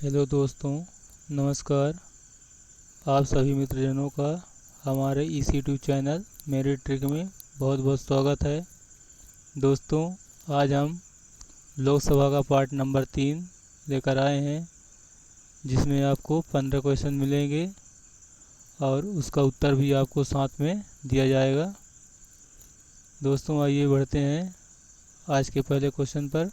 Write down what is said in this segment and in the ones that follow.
Hello दोस्तों, नमस्कार। आप सभी मित्रजनों का हमारे इस यूट्यूब चैनल मेरी ट्रिक में बहुत बहुत स्वागत है। दोस्तों, आज हम लोकसभा का पार्ट नंबर 3 लेकर आए हैं, जिसमें आपको 15 क्वेश्चन मिलेंगे और उसका उत्तर भी आपको साथ में दिया जाएगा। दोस्तों, आइए बढ़ते हैं आज के पहले क्वेश्चन पर।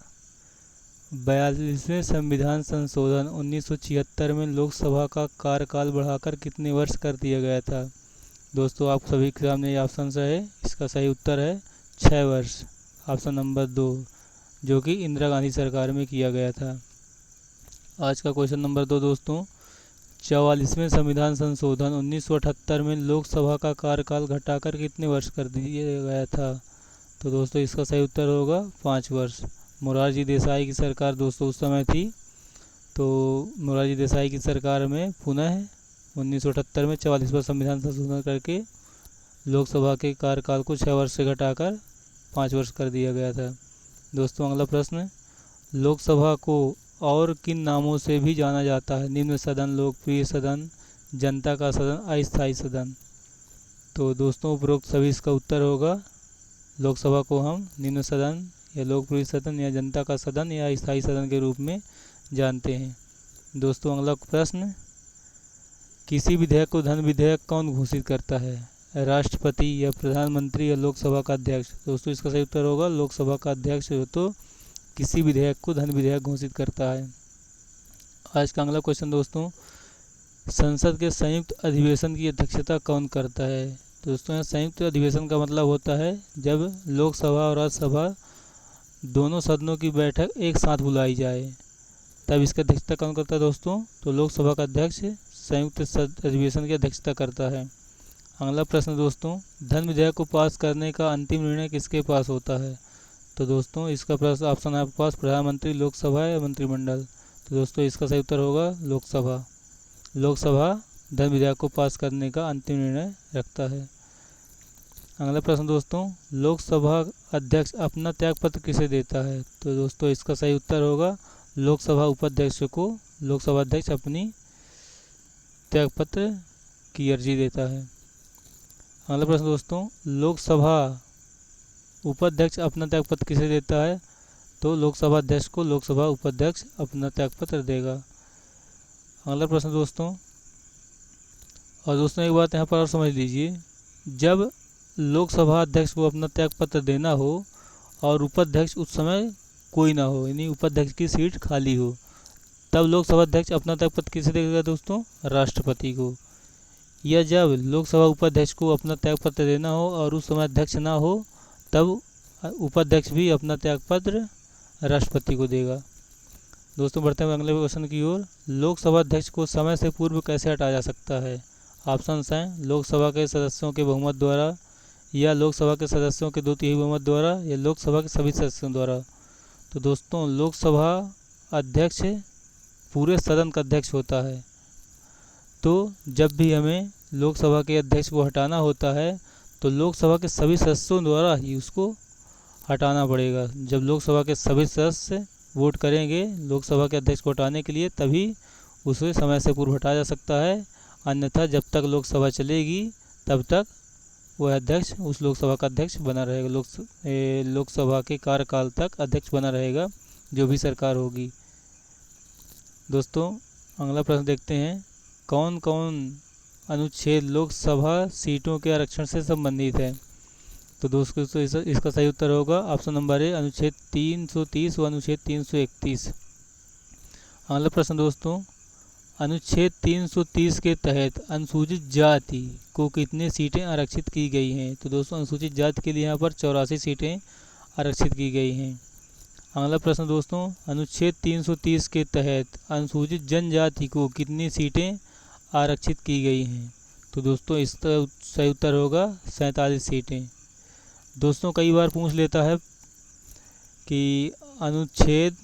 42वें संविधान संशोधन 1976 में लोकसभा का कार्यकाल बढ़ाकर कितने वर्ष कर दिया गया था? दोस्तों, आप सभी के सामने ये ऑप्शन है। इसका सही उत्तर है 6 वर्ष, ऑप्शन नंबर 2, जो कि इंदिरा गांधी सरकार में किया गया था। आज का क्वेश्चन नंबर 2 दोस्तों, 44वें संविधान संशोधन 1978 में लोकसभा का कार्यकाल घटाकर कितने वर्ष कर दिया गया था? तो दोस्तों, इसका सही उत्तर होगा 5 वर्ष। मोरारजी देसाई की सरकार दोस्तों उस समय थी, तो मोरारजी देसाई की सरकार में पुनः 1978 में 44वां संविधान संशोधन करके लोकसभा के कार्यकाल को 6 वर्ष से घटाकर 5 वर्ष कर दिया गया था। दोस्तों, अगला प्रश्न, लोकसभा को और किन नामों से भी जाना जाता है? निम्न सदन, लोकप्रिय सदन, जनता का सदन, अस्थायी सदन। तो दोस्तों, उपरोक्त सभी इसका उत्तर होगा। लोकसभा को हम निम्न सदन या लोकप्रिय सदन या जनता का सदन या स्थायी सदन के रूप में जानते हैं। दोस्तों, अगला प्रश्न, किसी विधेयक को धन विधेयक कौन घोषित करता है? राष्ट्रपति या प्रधानमंत्री या लोकसभा का अध्यक्ष? दोस्तों, इसका सही उत्तर होगा लोकसभा का अध्यक्ष हो तो किसी विधेयक को धन विधेयक घोषित करता है। आज का अगला क्वेश्चन दोस्तों, संसद के संयुक्त अधिवेशन की अध्यक्षता कौन करता है? दोस्तों, यहाँ संयुक्त अधिवेशन का मतलब होता है जब लोकसभा और राज्यसभा दोनों सदनों की बैठक एक साथ बुलाई जाए, तब इसकी अध्यक्षता कौन करता है दोस्तों? तो लोकसभा का अध्यक्ष संयुक्त अधिवेशन की अध्यक्षता करता है। अगला प्रश्न दोस्तों, धन विधेयक को पास करने का अंतिम निर्णय किसके पास होता है? तो दोस्तों, इसका प्रश्न ऑप्शन है आपके पास, प्रधानमंत्री, लोकसभा या मंत्रिमंडल। तो दोस्तों, इसका सही उत्तर होगा लोकसभा। लोकसभा धन विधेयक को पास करने का अंतिम निर्णय रखता है। अगला प्रश्न दोस्तों, लोकसभा अध्यक्ष अपना त्यागपत्र किसे देता है? तो दोस्तों, इसका सही उत्तर होगा लोकसभा उपाध्यक्ष को लोकसभा अध्यक्ष अपनी त्यागपत्र की अर्जी देता है। अगला प्रश्न दोस्तों, लोकसभा उपाध्यक्ष अपना त्यागपत्र किसे देता है? तो लोकसभा अध्यक्ष को लोकसभा उपाध्यक्ष अपना त्यागपत्र देगा। अगला प्रश्न दोस्तों, और दोस्तों एक बात यहाँ पर और समझ लीजिए, जब लोकसभा अध्यक्ष को अपना त्यागपत्र देना हो और उपाध्यक्ष उस समय कोई ना हो, यानी उपाध्यक्ष की सीट खाली हो, तब लोकसभा अध्यक्ष अपना त्यागपत्र किसे देगा दोस्तों? राष्ट्रपति को। या जब लोकसभा उपाध्यक्ष को अपना त्यागपत्र देना हो और उस समय अध्यक्ष ना हो, तब उपाध्यक्ष भी अपना त्यागपत्र राष्ट्रपति को देगा। दोस्तों, बढ़ते हैं अगले क्वेश्चन की ओर। लोकसभा अध्यक्ष को समय से पूर्व कैसे हटाया जा सकता है? ऑप्शन हैं लोकसभा के सदस्यों के बहुमत द्वारा, या लोकसभा के सदस्यों के 2/3 बहुमत द्वारा, या लोकसभा के सभी सदस्यों द्वारा। तो दोस्तों, लोकसभा अध्यक्ष पूरे सदन का अध्यक्ष होता है, तो जब भी हमें लोकसभा के अध्यक्ष को हटाना होता है तो लोकसभा के सभी सदस्यों द्वारा ही उसको हटाना पड़ेगा। जब लोकसभा के सभी सदस्य वोट करेंगे लोकसभा के अध्यक्ष को हटाने के लिए, तभी उसे समय से पूर्व हटाया जा सकता है। अन्यथा जब तक लोकसभा चलेगी तब तक वह अध्यक्ष उस लोकसभा का अध्यक्ष बना रहेगा, लोकसभा के कार्यकाल तक अध्यक्ष बना रहेगा जो भी सरकार होगी। दोस्तों, अगला प्रश्न देखते हैं, कौन कौन अनुच्छेद लोकसभा सीटों के आरक्षण से संबंधित है? तो दोस्तों, इसका सही उत्तर होगा ऑप्शन नंबर ए, अनुच्छेद 330 व अनुच्छेद 331। अगला प्रश्न दोस्तों, अनुच्छेद 330 के तहत अनुसूचित जाति को कितनी सीटें आरक्षित की गई हैं? तो दोस्तों, अनुसूचित जाति के लिए यहाँ पर 84 सीटें आरक्षित की गई हैं। अगला प्रश्न दोस्तों, अनुच्छेद 330 के तहत अनुसूचित जनजाति को कितनी सीटें आरक्षित की गई हैं? तो दोस्तों, इसका सही उत्तर होगा 47 सीटें। दोस्तों, कई बार पूछ लेता है कि अनुच्छेद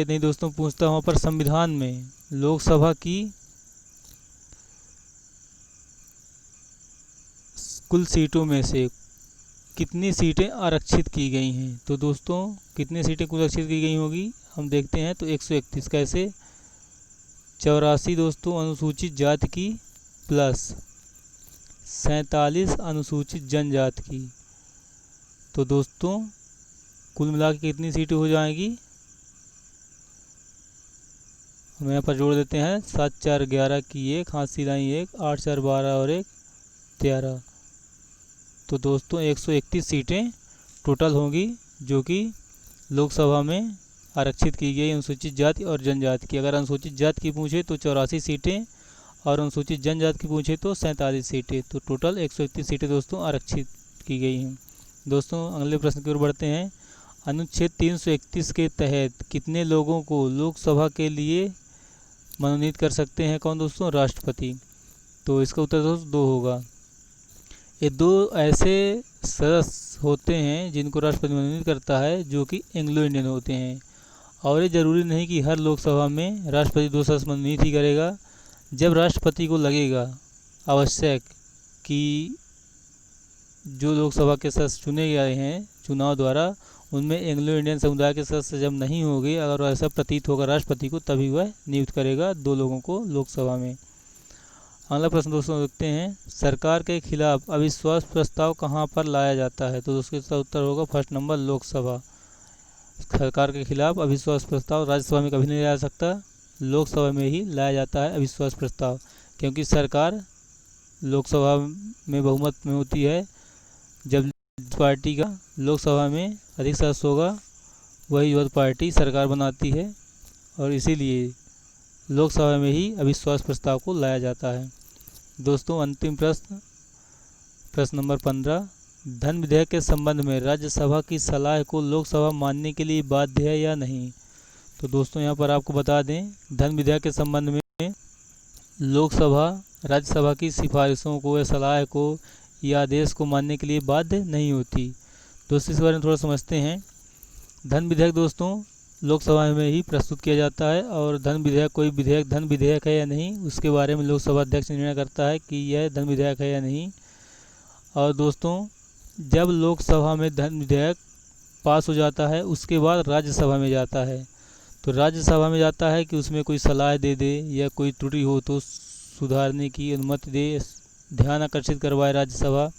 नहीं दोस्तों, पूछता वहाँ पर संविधान में लोकसभा की कुल सीटों में से कितनी सीटें आरक्षित की गई हैं। तो दोस्तों कितनी सीटें कुल आरक्षित की गई होगी हम देखते हैं। तो 131 कैसे, 84 दोस्तों अनुसूचित जाति की प्लस 47 अनुसूचित जनजाति की। तो दोस्तों कुल मिला के कितनी सीटें हो जाएंगी, हम यहाँ पर जोड़ देते हैं। 7 4 11 की 1, हाथ सिलाई 1, 8 4 12 और 1 13। तो दोस्तों 131 सीटें टोटल होंगी जो कि लोकसभा में आरक्षित की गई अनुसूचित जाति और जनजाति की। अगर अनुसूचित जाति की पूछे तो 84 सीटें और अनुसूचित जनजाति की पूछे तो 47 सीटें। तो टोटल 131 सीटें दोस्तों आरक्षित की गई हैं। दोस्तों अगले प्रश्न की ओर बढ़ते हैं। अनुच्छेद 331 के तहत कितने लोगों को लोकसभा के लिए मनोनीत कर सकते हैं कौन दोस्तों, राष्ट्रपति। तो इसका उत्तर दोस्तों 2 होगा। ये 2 ऐसे सदस्य होते हैं जिनको राष्ट्रपति मनोनीत करता है जो कि एंग्लो इंडियन होते हैं। और ये ज़रूरी नहीं कि हर लोकसभा में राष्ट्रपति 2 सदस्य मनोनीत ही करेगा। जब राष्ट्रपति को लगेगा आवश्यक कि जो लोकसभा के सदस्य चुने गए हैं चुनाव द्वारा उनमें एंग्लो इंडियन समुदाय के सदस्य जब नहीं होंगे, अगर ऐसा प्रतीत होगा राष्ट्रपति को, तभी वह नियुक्त करेगा 2 लोगों को लोकसभा में। अगला प्रश्न दोस्तों देखते हैं। सरकार के खिलाफ अविश्वास प्रस्ताव कहां पर लाया जाता है। तो दोस्तों इसका उत्तर होगा फर्स्ट नंबर, लोकसभा। सरकार के खिलाफ अविश्वास प्रस्ताव राज्यसभा में कभी नहीं लाया सकता, लोकसभा में ही लाया जाता है अविश्वास प्रस्ताव, क्योंकि सरकार लोकसभा में बहुमत में होती है। जब पार्टी का लोकसभा में अधिक सदस्य होगा वही जो पार्टी सरकार बनाती है, और इसीलिए लोकसभा में ही अविश्वास प्रस्ताव को लाया जाता है। दोस्तों अंतिम प्रश्न, प्रश्न नंबर 15। धन विधेयक के संबंध में राज्यसभा की सलाह को लोकसभा मानने के लिए बाध्य है या नहीं। तो दोस्तों यहाँ पर आपको बता दें, धन विधेयक के संबंध में लोकसभा राज्यसभा की सिफारिशों को या सलाह को या आदेश को मानने के लिए बाध्य नहीं होती। दोस्तों इस बारे में थोड़ा समझते हैं। धन विधेयक दोस्तों लोकसभा में ही प्रस्तुत किया जाता है, और धन विधेयक कोई विधेयक धन विधेयक है या नहीं उसके बारे में लोकसभा अध्यक्ष निर्णय करता है कि यह धन विधेयक है या नहीं। और दोस्तों जब लोकसभा में धन विधेयक पास हो जाता है उसके बाद राज्यसभा में जाता है। तो राज्यसभा में जाता है कि उसमें कोई सलाह दे दे या कोई त्रुटि हो तो सुधारने की अनुमति दे, ध्यान आकर्षित करवाए राज्यसभा।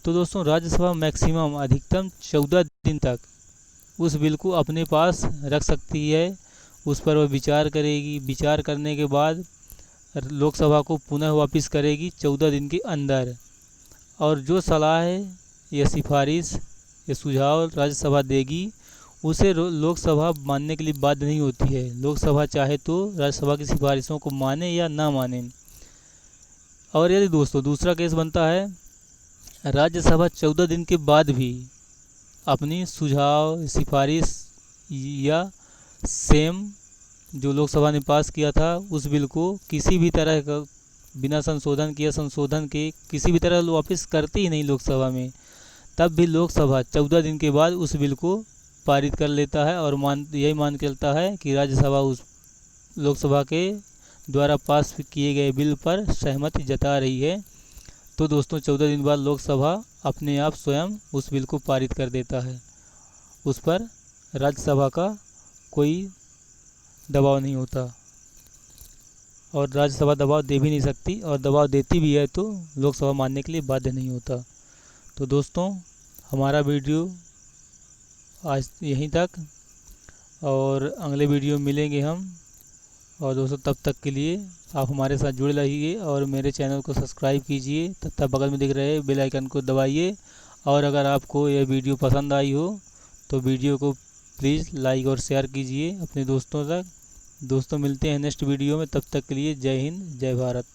तो दोस्तों राज्यसभा मैक्सिमम अधिकतम 14 दिन तक उस बिल को अपने पास रख सकती है, उस पर वह विचार करेगी, विचार करने के बाद लोकसभा को पुनः वापस करेगी 14 दिन के अंदर। और जो सलाह है या सिफारिश या सुझाव राज्यसभा देगी उसे लोकसभा मानने के लिए बाध्य नहीं होती है। लोकसभा चाहे तो राज्यसभा की सिफारिशों को माने या ना माने। और यदि दोस्तों दूसरा केस बनता है, राज्यसभा 14 दिन के बाद भी अपनी सुझाव सिफारिश या सेम जो लोकसभा ने पास किया था उस बिल को किसी भी तरह का बिना संशोधन किया संशोधन के किसी भी तरह वापस करती ही नहीं लोकसभा में, तब भी लोकसभा 14 दिन के बाद उस बिल को पारित कर लेता है और यही मान के चलता है कि राज्यसभा उस लोकसभा के द्वारा पास किए गए बिल पर सहमति जता रही है। तो दोस्तों 14 दिन बाद लोकसभा अपने आप स्वयं उस बिल को पारित कर देता है, उस पर राज्यसभा का कोई दबाव नहीं होता, और राज्यसभा दबाव दे भी नहीं सकती, और दबाव देती भी है तो लोकसभा मानने के लिए बाध्य नहीं होता। तो दोस्तों हमारा वीडियो आज यहीं तक, और अगले वीडियो मिलेंगे हम। और दोस्तों तब तक के लिए आप हमारे साथ जुड़े रहिए और मेरे चैनल को सब्सक्राइब कीजिए तथा बगल में दिख रहे बेल आइकन को दबाइए। और अगर आपको यह वीडियो पसंद आई हो तो वीडियो को प्लीज़ लाइक और शेयर कीजिए अपने दोस्तों तक। दोस्तों मिलते हैं नेक्स्ट वीडियो में, तब तक के लिए जय हिंद जय भारत।